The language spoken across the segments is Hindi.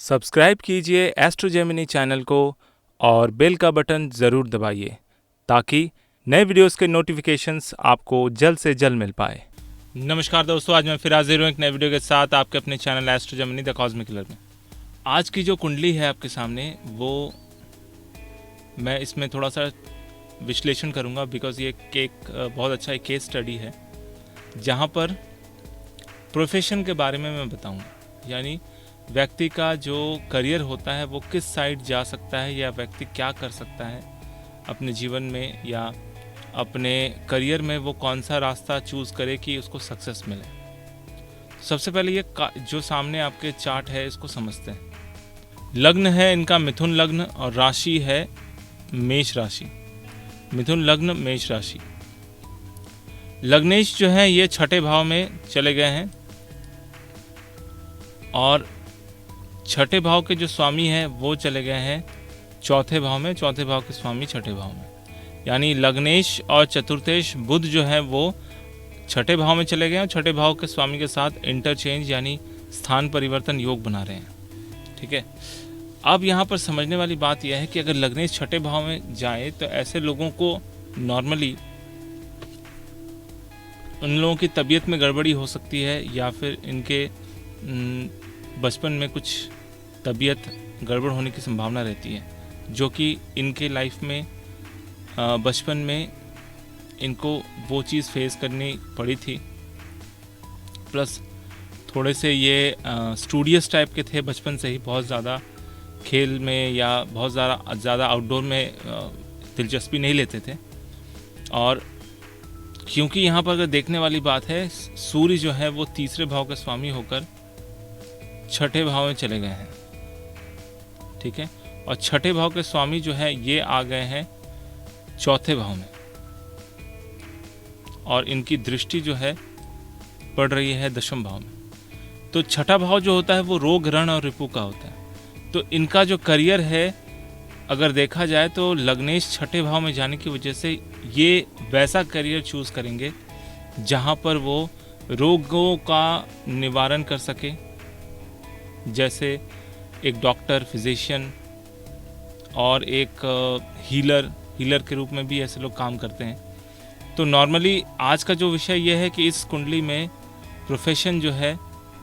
सब्सक्राइब कीजिए एस्ट्रो जेमिनी चैनल को और बेल का बटन ज़रूर दबाइए ताकि नए वीडियोस के नोटिफिकेशंस आपको जल्द से जल्द मिल पाए। नमस्कार दोस्तों, आज मैं फिर हाजिर हूँ एक नए वीडियो के साथ आपके अपने channel astro Gemini the cosmic killer में। आज की जो कुंडली है आपके सामने, वो मैं इसमें थोड़ा सा विश्लेषण करूँगा बिकॉज़ ये एक बहुत अच्छा एक केस स्टडी है जहाँ पर प्रोफेशन के बारे में मैं बताऊँगा, यानी व्यक्ति का जो करियर होता है वो किस साइड जा सकता है या व्यक्ति क्या कर सकता है अपने जीवन में या अपने करियर में, वो कौन सा रास्ता चूज़ करे कि उसको सक्सेस मिले। सबसे पहले ये जो सामने आपके चार्ट है इसको समझते हैं। लग्न है इनका मिथुन लग्न और राशि है मेष राशि। मिथुन लग्न मेष राशि। लग्नेश जो है ये छठे भाव में चले गए हैं और छठे भाव के जो स्वामी हैं वो चले गए हैं चौथे भाव में। चौथे भाव के स्वामी छठे भाव में, यानी लग्नेश और चतुर्थेश बुध जो है वो छठे भाव में चले गए हैं और छठे भाव के स्वामी के साथ इंटरचेंज यानी स्थान परिवर्तन योग बना रहे हैं। ठीक है, अब यहाँ पर समझने वाली बात यह है कि अगर लग्नेश छठे भाव में जाए तो ऐसे लोगों को नॉर्मली उन लोगों की तबीयत में गड़बड़ी हो सकती है या फिर इनके बचपन में कुछ तबीयत गड़बड़ होने की संभावना रहती है, जो कि इनके लाइफ में बचपन में इनको वो चीज़ फेस करनी पड़ी थी। प्लस थोड़े से ये स्टूडियस टाइप के थे बचपन से ही, बहुत ज़्यादा खेल में या बहुत ज़्यादा आउटडोर में दिलचस्पी नहीं लेते थे। और क्योंकि यहाँ पर अगर देखने वाली बात है, सूर्य जो है वो तीसरे भाव के स्वामी होकर छठे भाव में चले गए हैं। ठीक है, और छठे भाव के स्वामी जो है ये आ गए हैं चौथे भाव में और इनकी दृष्टि जो है पड़ रही है दशम भाव में। तो छठा भाव जो होता है वो रोग रण और रिपु का होता है। तो इनका जो करियर है अगर देखा जाए तो लग्नेश छठे भाव में जाने की वजह से ये वैसा करियर चूज़ करेंगे जहाँ पर वो रोगों का निवारण कर सके, जैसे एक डॉक्टर, फिजिशियन और एक हीलर के रूप में भी ऐसे लोग काम करते हैं। तो नॉर्मली आज का जो विषय यह है कि इस कुंडली में प्रोफेशन जो है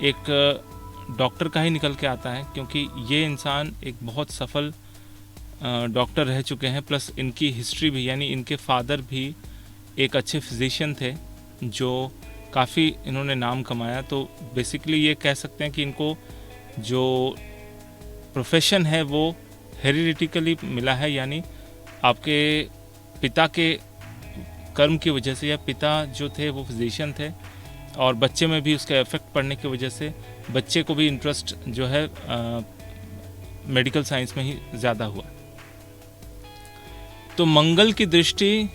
एक डॉक्टर का ही निकल के आता है, क्योंकि ये इंसान एक बहुत सफल डॉक्टर रह चुके हैं। प्लस इनकी हिस्ट्री भी, यानी इनके फादर भी एक अच्छे फिजिशियन थे जो काफ़ी इन्होंने नाम कमाया। तो बेसिकली ये कह सकते हैं कि इनको जो प्रोफेशन है वो हेरिडिटिकली मिला है, यानी आपके पिता के कर्म की वजह से, या पिता जो थे वो फिजिशियन थे और बच्चे में भी उसका इफेक्ट पड़ने की वजह से बच्चे को भी इंटरेस्ट जो है मेडिकल साइंस में ही ज़्यादा हुआ। तो मंगल की दृष्टि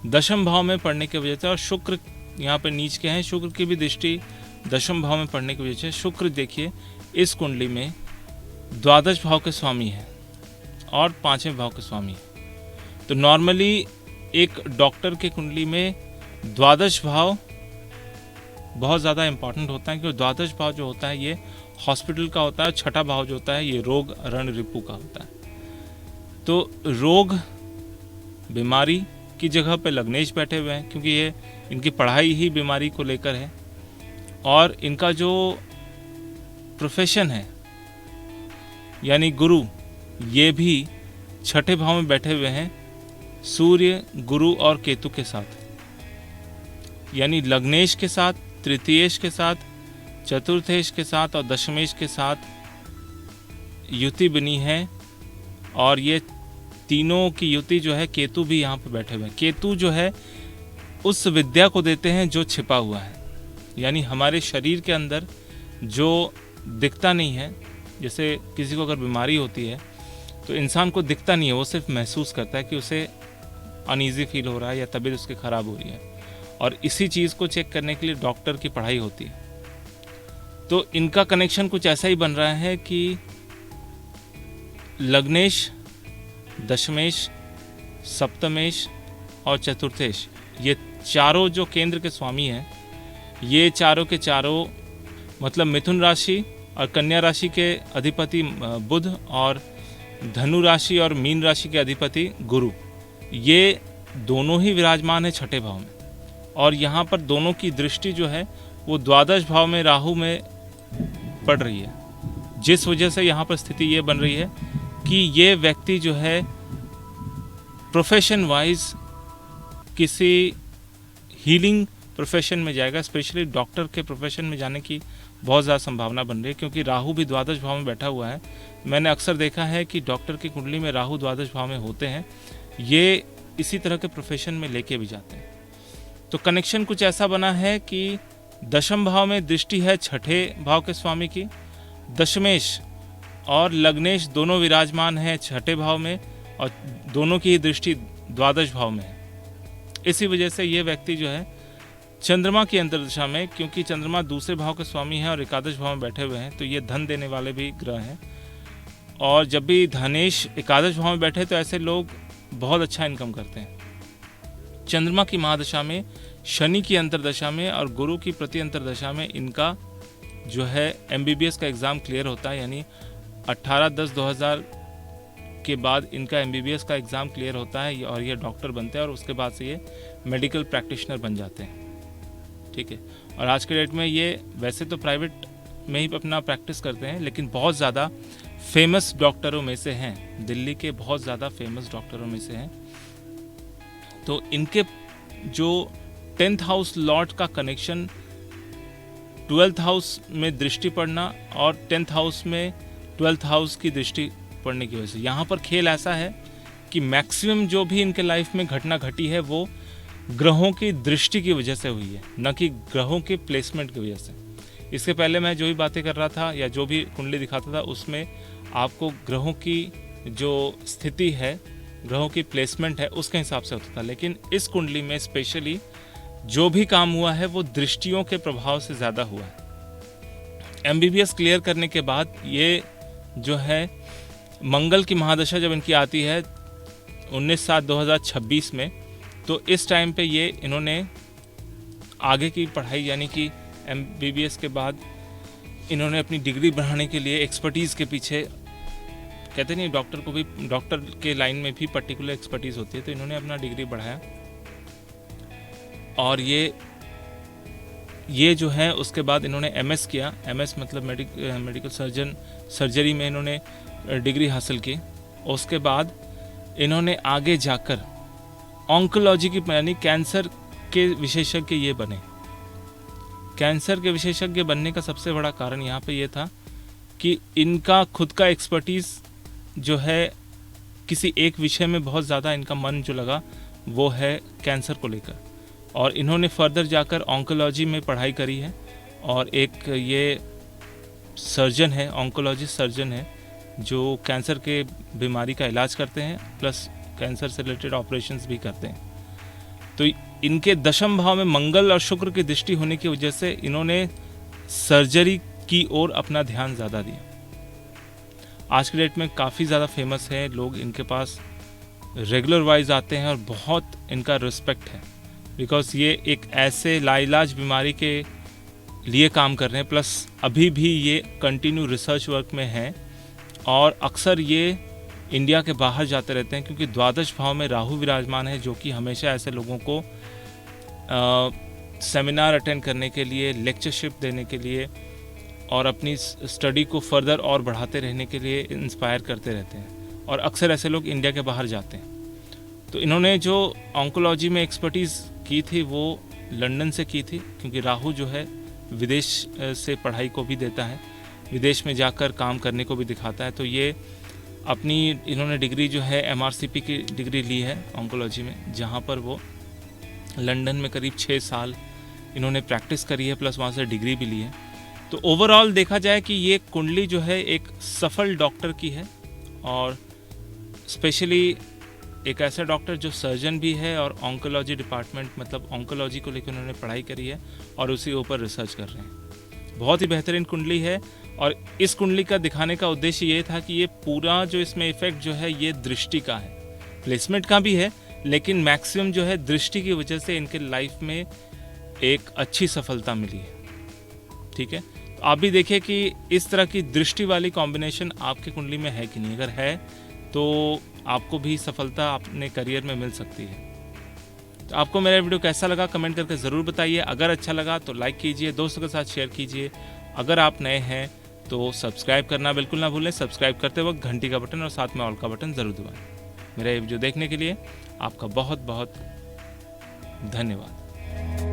दशम भाव में पड़ने की वजह से, और शुक्र यहाँ पर नीच के हैं, शुक्र की भी दृष्टि दशम भाव में पड़ने की वजह से शुक्र देखिए इस कुंडली में द्वादश भाव के स्वामी है और पांचवें भाव के स्वामी है। तो नॉर्मली एक डॉक्टर के कुंडली में द्वादश भाव बहुत ज़्यादा इम्पॉर्टेंट होता है, क्योंकि द्वादश भाव जो होता है ये हॉस्पिटल का होता है। छठा भाव जो होता है ये रोग रण रिपु का होता है। तो रोग बीमारी की जगह पे लग्नेश बैठे हुए हैं, क्योंकि ये इनकी पढ़ाई ही बीमारी को लेकर है। और इनका जो प्रोफेशन है यानी गुरु, ये भी छठे भाव में बैठे हुए हैं सूर्य, गुरु और केतु के साथ, यानी लग्नेश के साथ, तृतीयेश के साथ, चतुर्थेश के साथ और दशमेश के साथ युति बनी है। और ये तीनों की युति जो है, केतु भी यहाँ पे बैठे हुए हैं। केतु जो है उस विद्या को देते हैं जो छिपा हुआ है, यानी हमारे शरीर के अंदर जो दिखता नहीं है। जैसे किसी को अगर बीमारी होती है तो इंसान को दिखता नहीं है, वो सिर्फ महसूस करता है कि उसे अनईजी फील हो रहा है या तबीयत उसकी ख़राब हो रही है, और इसी चीज़ को चेक करने के लिए डॉक्टर की पढ़ाई होती है। तो इनका कनेक्शन कुछ ऐसा ही बन रहा है कि लग्नेश, दशमेश, सप्तमेश और चतुर्थेश, ये चारों जो केंद्र के स्वामी हैं, ये चारों के चारों मतलब मिथुन राशि, और कन्या राशि के अधिपति बुध और धनु राशि और मीन राशि के अधिपति गुरु, ये दोनों ही विराजमान है छठे भाव में। और यहाँ पर दोनों की दृष्टि जो है वो द्वादश भाव में राहु में पड़ रही है, जिस वजह से यहाँ पर स्थिति ये बन रही है कि ये व्यक्ति जो है प्रोफेशन वाइज किसी हीलिंग प्रोफेशन में जाएगा, स्पेशली डॉक्टर के प्रोफेशन में जाने की बहुत ज़्यादा संभावना बन रही है, क्योंकि राहु भी द्वादश भाव में बैठा हुआ है। मैंने अक्सर देखा है कि डॉक्टर की कुंडली में राहु द्वादश भाव में होते हैं, ये इसी तरह के प्रोफेशन में लेके भी जाते हैं। तो कनेक्शन कुछ ऐसा बना है कि दशम भाव में दृष्टि है छठे भाव के स्वामी की, दशमेश और लग्नेश दोनों विराजमान हैं छठे भाव में और दोनों की ही दृष्टि द्वादश भाव में है। इसी वजह से ये व्यक्ति जो है चंद्रमा की अंतर्दशा में, क्योंकि चंद्रमा दूसरे भाव के स्वामी हैं और एकादश भाव में बैठे हुए हैं, तो ये धन देने वाले भी ग्रह हैं। और जब भी धनेश एकादश भाव में बैठे तो ऐसे लोग बहुत अच्छा इनकम करते हैं। चंद्रमा की महादशा में, शनि की अंतर्दशा में और गुरु की प्रति अंतर्दशा में इनका जो है MBBS का एग्ज़ाम क्लियर होता है, यानी 18/10/2000 के बाद इनका MBBS का एग्ज़ाम क्लियर होता है और ये डॉक्टर बनते हैं और उसके बाद से ये मेडिकल प्रैक्टिशनर बन जाते हैं। ठीक है। और आज के डेट में ये वैसे तो प्राइवेट में ही अपना प्रैक्टिस करते हैं, लेकिन बहुत ज़्यादा फेमस डॉक्टरों में से हैं, दिल्ली के बहुत ज़्यादा फेमस डॉक्टरों में से हैं। तो इनके जो 10th हाउस लॉर्ड का कनेक्शन 12th हाउस में दृष्टि पड़ना और 10th हाउस में 12th हाउस की दृष्टि पड़ने की वजह से यहाँ पर खेल ऐसा है कि मैक्सिमम जो भी इनके लाइफ में घटना घटी है वो ग्रहों की दृष्टि की वजह से हुई है, न कि ग्रहों के प्लेसमेंट की वजह से। इसके पहले मैं जो भी बातें कर रहा था या जो भी कुंडली दिखाता था उसमें आपको ग्रहों की जो स्थिति है, ग्रहों की प्लेसमेंट है, उसके हिसाब से होता था। लेकिन इस कुंडली में स्पेशली जो भी काम हुआ है वो दृष्टियों के प्रभाव से ज़्यादा हुआ है। MBBS क्लियर करने के बाद ये जो है मंगल की महादशा जब इनकी आती है 19/7/2026 में, तो इस टाइम पे ये इन्होंने आगे की पढ़ाई यानी कि MBBS के बाद इन्होंने अपनी डिग्री बढ़ाने के लिए एक्सपर्टीज़ के पीछे, कहते नहीं डॉक्टर को भी, डॉक्टर के लाइन में भी पर्टिकुलर एक्सपर्टीज़ होती है, तो इन्होंने अपना डिग्री बढ़ाया और ये जो है उसके बाद इन्होंने MS किया। MS मतलब मेडिकल सर्जरी में इन्होंने डिग्री हासिल की। उसके बाद इन्होंने आगे जाकर ऑन्कोलॉजी की यानी कैंसर के विशेषज्ञ ये बने। कैंसर के विशेषज्ञ बनने का सबसे बड़ा कारण यहाँ पे ये था कि इनका खुद का एक्सपर्टीज़ जो है किसी एक विषय में बहुत ज़्यादा इनका मन जो लगा वो है कैंसर को लेकर, और इन्होंने फर्दर जाकर ऑन्कोलॉजी में पढ़ाई करी है और एक ये सर्जन है, ऑन्कोलॉजिस्ट सर्जन है जो कैंसर के बीमारी का इलाज करते हैं प्लस कैंसर से रिलेटेड ऑपरेशंस भी करते हैं। तो इनके दशम भाव में मंगल और शुक्र की दृष्टि होने की वजह से इन्होंने सर्जरी की ओर अपना ध्यान ज़्यादा दिया। आज के डेट में काफ़ी ज़्यादा फेमस है, लोग इनके पास रेगुलर वाइज आते हैं और बहुत इनका रिस्पेक्ट है, बिकॉज ये एक ऐसे लाइलाज बीमारी के लिए काम कर रहे हैं, प्लस अभी भी ये कंटिन्यू रिसर्च वर्क में हैं और अक्सर ये इंडिया के बाहर जाते रहते हैं, क्योंकि द्वादश भाव में राहु विराजमान है जो कि हमेशा ऐसे लोगों को सेमिनार अटेंड करने के लिए, लेक्चरशिप देने के लिए और अपनी स्टडी को फर्दर और बढ़ाते रहने के लिए इंस्पायर करते रहते हैं, और अक्सर ऐसे लोग इंडिया के बाहर जाते हैं। तो इन्होंने जो ऑन्कोलॉजी में एक्सपर्टीज़ की थी वो लंदन से की थी, क्योंकि राहु जो है विदेश से पढ़ाई को भी देता है, विदेश में जाकर काम करने को भी दिखाता है। तो ये अपनी इन्होंने डिग्री जो है MRCP की डिग्री ली है ऑन्कोलॉजी में, जहाँ पर वो लंदन में करीब 6 साल इन्होंने प्रैक्टिस करी है, प्लस वहाँ से डिग्री भी ली है। तो ओवरऑल देखा जाए कि ये कुंडली जो है एक सफल डॉक्टर की है, और स्पेशली एक ऐसा डॉक्टर जो सर्जन भी है और ऑन्कोलॉजी डिपार्टमेंट मतलब ऑन्कोलॉजी को लेकर उन्होंने पढ़ाई करी है और उसी ऊपर रिसर्च कर रहे हैं। बहुत ही बेहतरीन कुंडली है, और इस कुंडली का दिखाने का उद्देश्य ये था कि ये पूरा जो इसमें इफेक्ट जो है ये दृष्टि का है, प्लेसमेंट का भी है, लेकिन मैक्सिमम जो है दृष्टि की वजह से इनके लाइफ में एक अच्छी सफलता मिली है। ठीक है, तो आप भी देखिए कि इस तरह की दृष्टि वाली कॉम्बिनेशन आपके कुंडली में है कि नहीं। अगर है तो आपको भी सफलता अपने करियर में मिल सकती है। तो आपको मेरा वीडियो कैसा लगा कमेंट करके ज़रूर बताइए। अगर अच्छा लगा तो लाइक कीजिए, दोस्तों के साथ शेयर कीजिए। अगर आप नए हैं तो सब्सक्राइब करना बिल्कुल ना भूलें। सब्सक्राइब करते वक्त घंटी का बटन और साथ में ऑल का बटन ज़रूर दबाएं। मेरा ये वीडियो देखने के लिए आपका बहुत बहुत धन्यवाद।